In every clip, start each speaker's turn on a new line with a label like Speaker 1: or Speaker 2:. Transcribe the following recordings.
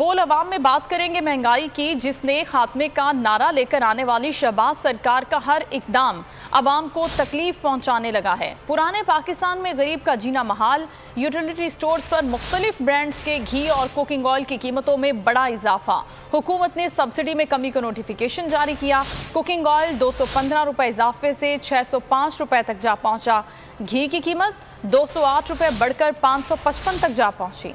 Speaker 1: बोल अवाम में बात करेंगे महंगाई की, जिसने खात्मे का नारा लेकर आने वाली शहबाज सरकार का हर इकदाम अवाम को तकलीफ पहुंचाने लगा है। पुराने पाकिस्तान में गरीब का जीना महाल। यूटिलिटी स्टोर्स पर मुख्तलिफ ब्रांड्स के घी और कुकिंग ऑयल की कीमतों में बड़ा इजाफा। हुकूमत ने सब्सिडी में कमी का नोटिफिकेशन जारी किया। कुकिंग ऑयल 215 रुपये इजाफे से 605 रुपये तक जा पहुंचा। घी की कीमत 208 रुपये बढ़कर 555 तक जा पहुंची।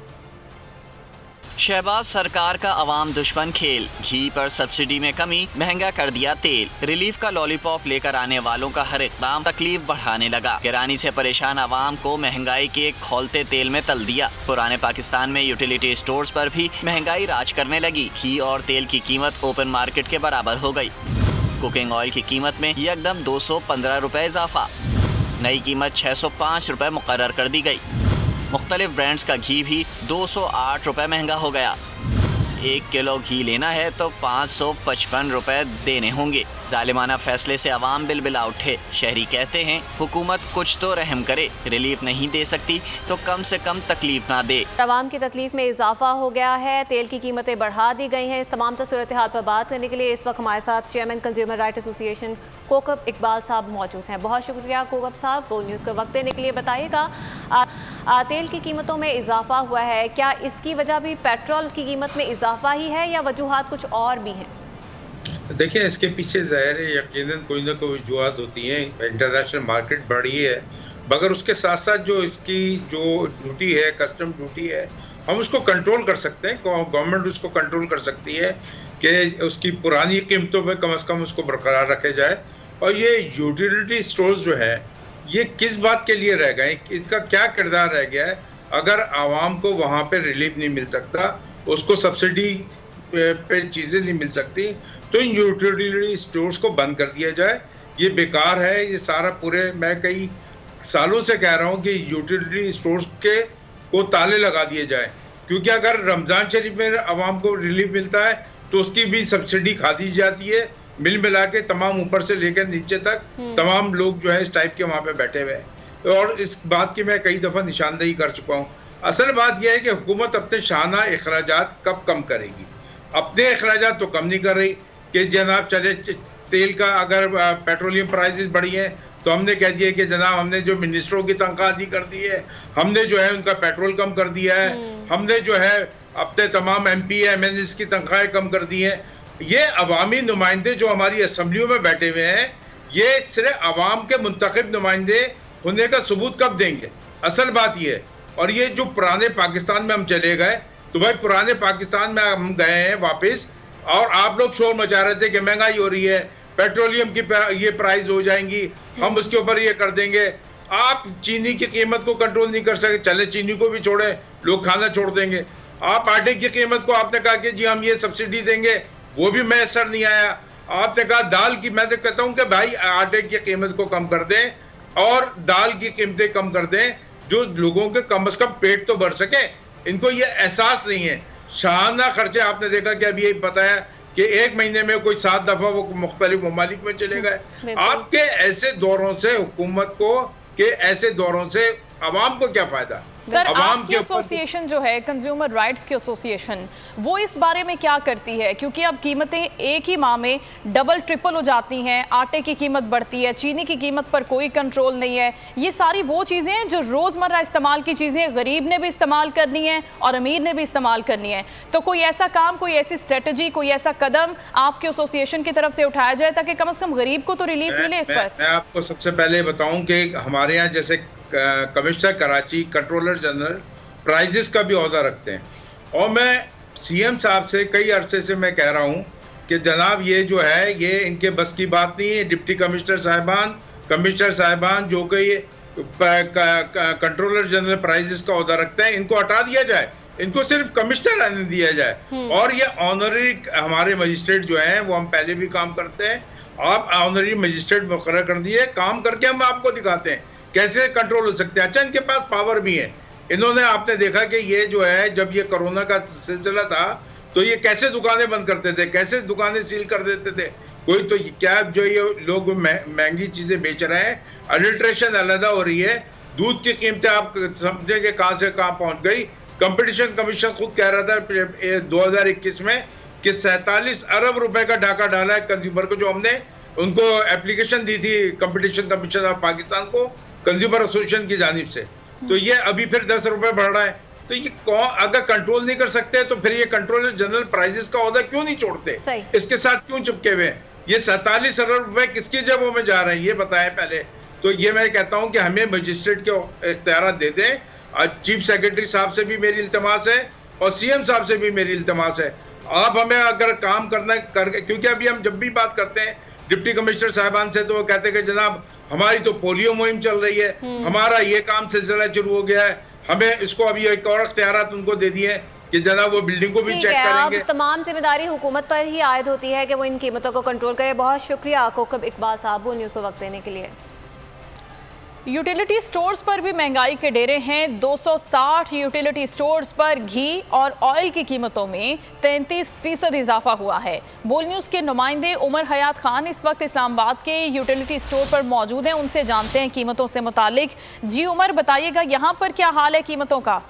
Speaker 2: शहबाज सरकार का अवाम दुश्मन खेल। घी पर सब्सिडी में कमी, महंगा कर दिया तेल। रिलीफ का लॉलीपॉप लेकर आने वालों का हर इक़दाम तकलीफ बढ़ाने लगा। गिरानी से परेशान अवाम को महंगाई के खौलते तेल में तल दिया। पुराने पाकिस्तान में यूटिलिटी स्टोर्स पर भी महंगाई राज करने लगी। घी और तेल की कीमत ओपन मार्केट के बराबर हो गई। कुकिंग ऑयल की कीमत में यकदम 215 रुपये इजाफा। नई कीमत 605 रुपये मुकर्रर कर दी गई। मुख्तलिफ ब्रांड्स का घी भी 208 रुपये महंगा हो गया। 1 किलो घी लेना है तो 555 रुपये देने होंगे। जालिमाना फैसले से अवाम बिलबिला उठे। शहरी कहते हैं हुकूमत कुछ तो रहम करे, रिलीफ नहीं दे सकती तो कम से कम तकलीफ ना दे।
Speaker 3: अवाम की तकलीफ में इजाफा हो गया है। तेल की कीमतें बढ़ा दी गई हैं। इस तमाम सूरत हाल पर बात करने के लिए इस वक्त हमारे साथ chairman consumer right association Kokab Iqbal साहब मौजूद हैं। बहुत शुक्रिया कोकब साहब, बोल न्यूज़ का वक्त देने के लिए। बताइएगा, तेल की कीमतों में इजाफा हुआ है, क्या इसकी वजह भी पेट्रोल की कीमत में इजाफा ही है या वजूहात कुछ और भी हैं?
Speaker 4: देखिए, इसके पीछे ज़ाहिर है यकीनन कोई ना कोई वजूहात होती हैं। इंटरनेशनल मार्केट बढ़ी है, मगर उसके साथ साथ जो इसकी जो ड्यूटी है, कस्टम ड्यूटी है, हम उसको कंट्रोल कर सकते हैं। गवर्नमेंट उसको कंट्रोल कर सकती है कि उसकी पुरानी कीमतों पे कम से कम उसको बरकरार रखे जाए। और ये यूटिलिटी स्टोर्स जो है, ये किस बात के लिए रह गए, इसका क्या किरदार रह गया है? अगर आवाम को वहाँ पे रिलीफ नहीं मिल सकता, उसको सब्सिडी पे चीज़ें नहीं मिल सकती, तो इन यूटिलिटी स्टोर्स को बंद कर दिया जाए। ये बेकार है। ये सारा पूरे, मैं कई सालों से कह रहा हूँ कि यूटिलिटी स्टोर्स के को ताले लगा दिए जाए, क्योंकि अगर रमज़ान शरीफ में आवाम को रिलीफ मिलता है तो उसकी भी सब्सिडी खा दी जाती है। मिल मिला के तमाम ऊपर से लेकर नीचे तक तमाम लोग जो है इस टाइप के वहाँ पे बैठे हुए हैं। और इस बात की मैं कई दफ़ा निशानदेही कर चुका हूँ। असल बात यह है कि हुकूमत अपने शाना अखराजात कब कम करेगी। अपने अखराजात तो कम नहीं कर रही कि जनाब चले तेल का, अगर पेट्रोलियम प्राइसेस बढ़ी हैं तो हमने कह दिया कि जनाब हमने जो मिनिस्टरों की तनख्वाह दी कर दी है, हमने जो है उनका पेट्रोल कम कर दिया है, हमने जो है अपने तमाम MP MNs की तनख्वाहें कम कर दी हैं। ये अवामी नुमाइंदे जो हमारी असम्बलियों में बैठे हुए हैं, ये सिर्फ अवाम के मुंतखब नुमाइंदे होने का सबूत कब देंगे? असल बात ये है। और ये जो पुराने पाकिस्तान में हम चले गए, तो भाई पुराने पाकिस्तान में हम गए हैं वापस, और आप लोग शोर मचा रहे थे कि महंगाई हो रही है, पेट्रोलियम की ये प्राइस हो जाएंगी, हम उसके ऊपर ये कर देंगे। आप चीनी की कीमत को कंट्रोल नहीं कर सके, चले चीनी को भी छोड़े, लोग खाना छोड़ देंगे। आप आटे की कीमत को आपने कहा कि जी हम ये सब्सिडी देंगे, वो भी मैसर नहीं आया। आपने कहा दाल की, मैं तो कहता हूँ कि भाई आटे की कीमत को कम कर दें और दाल की कीमतें कम कर दें, जो लोगों के कम से कम पेट तो भर सके। इनको ये एहसास नहीं है। शाहाना खर्चे आपने देखा कि अभी यही बताया कि 1 महीने में कोई 7 दफ़ा वो मुख्तलिफ ममालिक में चले गए। आपके ऐसे दौरों से हुकूमत को, के ऐसे दौरों से अवाम को क्या फ़ायदा?
Speaker 1: सर, आपकी एसोसिएशन जो है कंज्यूमर राइट्स की एसोसिएशन, वो इस बारे में क्या करती है? क्योंकि अब कीमतें एक ही माह में डबल ट्रिपल हो जाती हैं। आटे की कीमत बढ़ती है, चीनी की कीमत पर कोई कंट्रोल नहीं है। ये सारी वो चीज़ें हैं जो रोज़मर्रा इस्तेमाल की चीज़ें गरीब ने भी इस्तेमाल करनी है और अमीर ने भी इस्तेमाल करनी है। तो कोई ऐसा काम, कोई ऐसी स्ट्रेटजी, कोई ऐसा कदम आपके एसोसिएशन की तरफ से उठाया जाए ताकि कम से कम गरीब को तो रिलीफ मिले इस पर?
Speaker 4: मैं आपको सबसे पहले बताऊँ कि हमारे यहाँ जैसे commissioner Karachi, controller general prices का भी ओहदा रखते हैं, और मैं CM साहब से कई अरसे से मैं कह रहा हूं कि जनाब ये जो है ये इनके बस की बात नहीं है। डिप्टी कमिश्नर साहिबान जो कि ये कंट्रोलर जनरल प्राइजेस का ओहदा रखते हैं, इनको हटा दिया जाए, इनको सिर्फ कमिश्नर रहने दिया जाए। और ये ऑनरी हमारे मजिस्ट्रेट जो हैं, वो हम पहले भी काम करते हैं, आप ऑनरी मजिस्ट्रेट मुकर्रर कर दिए, काम करके हम आपको दिखाते हैं कैसे कंट्रोल हो सकते हैं। अच्छा, इनके पास पावर भी है। इन्होंने, आपने देखा कि ये जो है, जब ये कोरोना का सिलसिला था तो ये कैसे दुकानें बंद करते थे, कैसे दुकानें सील कर देते थे। कोई तो क्या जो ये लोग महंगी चीज़ें बेच रहे हैं, अडल्ट्रेशन अलहदा हो रही है। दूध की कीमतें आप समझेंगे कहाँ से कहाँ पहुँच गई। कंपटीशन कमीशन खुद कह रहा था 2021 में कि 47 अरब रुपए का डाका डाला है कंज्यूमर को, जो हमने उनको एप्लीकेशन दी थी कंपटीशन कमीशन ऑफ पाकिस्तान को कंज्यूमर एसोसिएशन की जानिब से। तो ये अभी फिर 10 रुपए बढ़ रहा है। तो ये कौन अगर कंट्रोल नहीं कर सकते तो फिर ये कंट्रोलर जनरल प्राइसेस का ओहदा क्यों नहीं छोड़ते, इसके साथ क्यों चिपके हुए हैं? ये 47 अरब रुपए किसकी जेबों में जा रहे हैं ये बताएं पहले। तो ये मैं कहता हूं कि हमें मजिस्ट्रेट के इख्तियार दे दें। चीफ सेक्रेटरी साहब से भी मेरी इल्तमास है और सीएम साहब से भी मेरी इल्तमास है, आप हमें अगर काम करना क्योंकि अभी हम जब भी बात करते हैं डिप्टी कमिश्नर साहिबान से तो वो कहते हैं कि जनाब हमारी तो पोलियो मुहिम चल रही है, हमारा ये काम सिलसिला शुरू हो गया है, हमें इसको अभी एक और इख्तियारात उनको दे दिए कि जनाब वो बिल्डिंग को भी चेक करेंगे।
Speaker 3: तमाम जिम्मेदारी हुकूमत पर ही आयद होती है कि वो इन कीमतों को कंट्रोल करे। बहुत शुक्रिया कोकब इकबाल साहब न्यूज़ को वक्त देने के लिए।
Speaker 1: यूटिलिटी स्टोर्स पर भी महंगाई के डेरे हैं। 260 यूटिलिटी स्टोर्स पर घी और ऑयल की कीमतों में 33% इजाफा हुआ है। बोल न्यूज़ के नुमाइंदे उमर हयात खान इस वक्त इस्लामाबाद के यूटिलिटी स्टोर पर मौजूद हैं, उनसे जानते हैं कीमतों से मुतालिक। जी उमर, बताइएगा यहाँ पर क्या हाल है कीमतों का?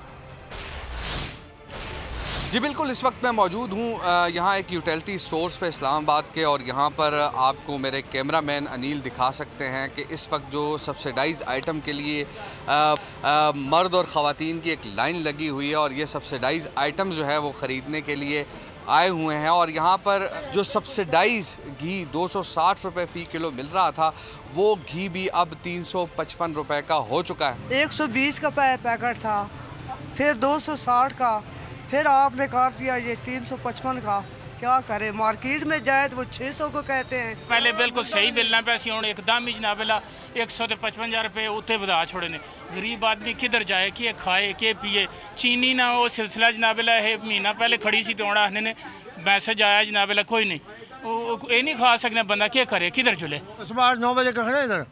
Speaker 5: जी बिल्कुल, इस वक्त मैं मौजूद हूँ यहाँ एक यूटिलिटी स्टोर्स पे इस्लामाबाद के, और यहाँ पर आपको मेरे कैमरामैन अनिल दिखा सकते हैं कि इस वक्त जो सब्सिडाइज आइटम के लिए मर्द और ख़वातीन की एक लाइन लगी हुई है और ये सब्सिडाइज आइटम जो है वो ख़रीदने के लिए आए हुए हैं। और यहाँ पर जो सब्सिडाइज घी 260 रुपये फ़ी किलो मिल रहा था वो घी भी अब 355 रुपये का हो चुका है।
Speaker 6: 120 का पैकेट था, फिर 260 का, फिर आपने काट दिया ये 355 का। क्या करे, मार्केट में जाए तो वो 600 को कहते हैं।
Speaker 7: पहले बिल्कुल सही मिलना पैसे हूँ एकदम ही जनाब 155 रुपये उत्ते बधा छोड़े ने। गरीब आदमी किधर जाए, कि खाए के पिए। चीनी ना वो सिलसिला जनाब महीना पहले खड़ी सी तो ने मैसेज आया जनाब कोई नहीं, ये नहीं खा सकने बंदा, क्या करे, किधर चले।
Speaker 8: सुबह 8-9 बजे का खड़े इधर,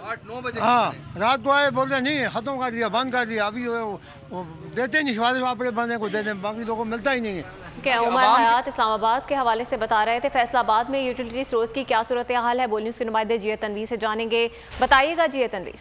Speaker 5: 8-9 बजे।
Speaker 8: हाँ, रात को आए बोलते नहीं खत्म कर दिया, बंद कर दिया। अभी वो देते नहीं, अपने बंदे को देते, बाकी लोगों को मिलता ही नहीं है।
Speaker 3: क्या उमर हयात इस्लामाबाद के हवाले से बता रहे थे। फैसलाबाद में यूटिलिटी स्टोर्स की क्या सूरत हाल है, बोल न्यूज़ के नुमाइंदे जिया तनवीर से जानेंगे। बताइएगा जिया तनवीर।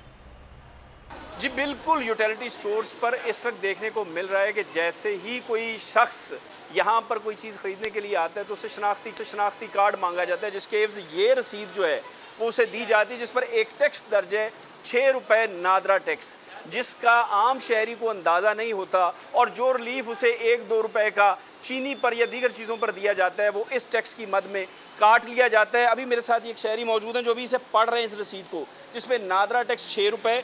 Speaker 9: जी बिल्कुल, यूटिलिटी स्टोर्स पर इस वक्त देखने को मिल रहा है कि जैसे ही कोई शख्स यहाँ पर कोई चीज़ ख़रीदने के लिए आता है तो उसे शनाख्ती कार्ड मांगा जाता है, जिसके एवज़ ये रसीद जो है वो उसे दी जाती है, जिस पर एक टैक्स दर्ज है 6 रुपये नादरा टैक्स, जिसका आम शहरी को अंदाज़ा नहीं होता। और जो रिलीफ उसे 1-2 रुपये का चीनी पर या दीगर चीज़ों पर दिया जाता है वो इस टैक्स की मद में काट लिया जाता है। अभी मेरे साथ एक शहरी मौजूद हैं जो भी इसे पढ़ रहे हैं इस रसीद को, जिसमें नादरा टैक्स 6 रुपये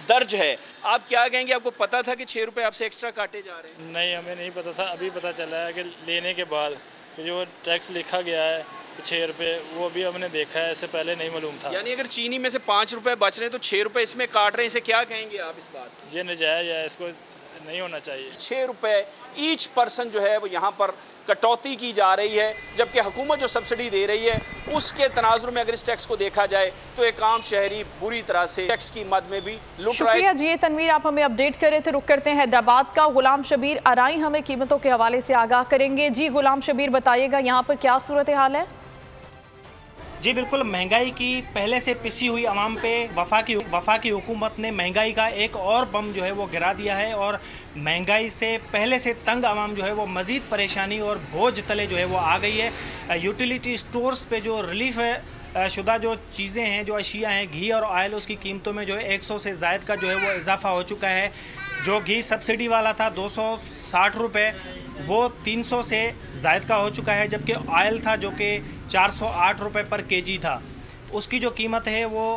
Speaker 9: दर्ज है। आप क्या कहेंगे, आपको पता था कि 6 रुपये आपसे एक्स्ट्रा काटे जा रहे हैं?
Speaker 7: नहीं, हमें नहीं पता था, अभी पता चला है कि लेने के बाद जो टैक्स लिखा गया है 6 रुपये, वो भी हमने देखा है, इससे पहले नहीं मालूम था।
Speaker 9: यानी अगर चीनी में से 5 रुपये बच रहे हैं तो 6 रुपये इसमें काट रहे हैं, इसे क्या कहेंगे आप इस बात?
Speaker 7: ये नजायज़ है, इसको नहीं होना चाहिए। 6
Speaker 9: रुपये ईच पर्सन जो है वो यहाँ पर कटौती की जा रही है, जबकि हुकूमत जो सब्सिडी दे रही है उसके तनाजुर में अगर इस टैक्स को देखा जाए तो एक आम शहरी बुरी तरह से टैक्स की मद में भी लुट रहा है।
Speaker 1: शुक्रिया जी तनवीर, आप हमें अपडेट कर रहे थे। रुक करते हैं हैदराबाद का। गुलाम शबीर अराई हमें कीमतों के हवाले से आगाह करेंगे। जी गुलाम शबीर, बताइएगा यहाँ पर क्या सूरत हाल है?
Speaker 10: जी बिल्कुल, महंगाई की पहले से पिसी हुई आवाम पे वफाकी हुकूमत ने महंगाई का एक और बम जो है वो गिरा दिया है, और महंगाई से पहले से तंग आवाम जो है वो मज़ीद परेशानी और बोझ तले जो है वो आ गई है। यूटिलिटी स्टोर्स पे जो रिलीफ है शुदा जो चीज़ें हैं, जो अशिया हैं, घी और ऑयल, उसकी कीमतों में जो है 100 से ज़ायद का जो है वो इजाफा हो चुका है। जो घी सब्सिडी वाला था 260 रुपये, वो 300 से ज़ायद का हो चुका है, जबकि ऑयल था जो कि 408 रुपये पर केजी था, उसकी जो कीमत है वो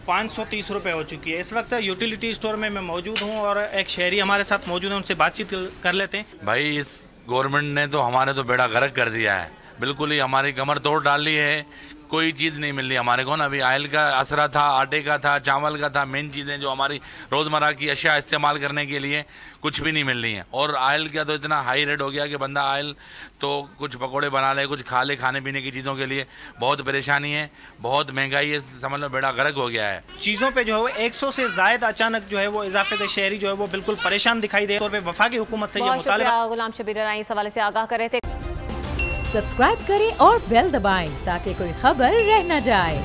Speaker 10: 530 रुपये हो चुकी है। इस वक्त यूटिलिटी स्टोर में मैं मौजूद हूँ और एक शहरी हमारे साथ मौजूद है, उनसे बातचीत कर लेते हैं।
Speaker 11: भाई, इस गवर्नमेंट ने तो हमारे तो बेड़ा गर्क कर दिया है, बिल्कुल ही हमारी कमर तोड़ डाल ली है। कोई चीज़ नहीं मिल रही हमारे को ना। अभी ऑयल का असरा था, आटे का था, चावल का था, मेन चीज़ें जो हमारी रोज़मर्रा की अशिया इस्तेमाल करने के लिए कुछ भी नहीं मिल रही हैं। और ऑयल का तो इतना हाई रेट हो गया कि बंदा ऑयल तो कुछ पकोड़े बना ले, कुछ खा ले, खाने पीने की चीज़ों के लिए बहुत परेशानी है, बहुत महंगाई है, समझ लो बेड़ा गर्क हो गया है।
Speaker 10: चीज़ों पे जो है वो 100 से ज़ायद अचानक जो है वो इजाफे से शहरी जो है वो बिल्कुल परेशान दिखाई दे। और वफाकी हुकूमत से ये मुतालिबा।
Speaker 3: गुलाम शबीर अराई इस हवाले से आगाह कर रहे थे।
Speaker 12: सब्सक्राइब करें और बेल दबाएं ताकि कोई खबर रह न जाए।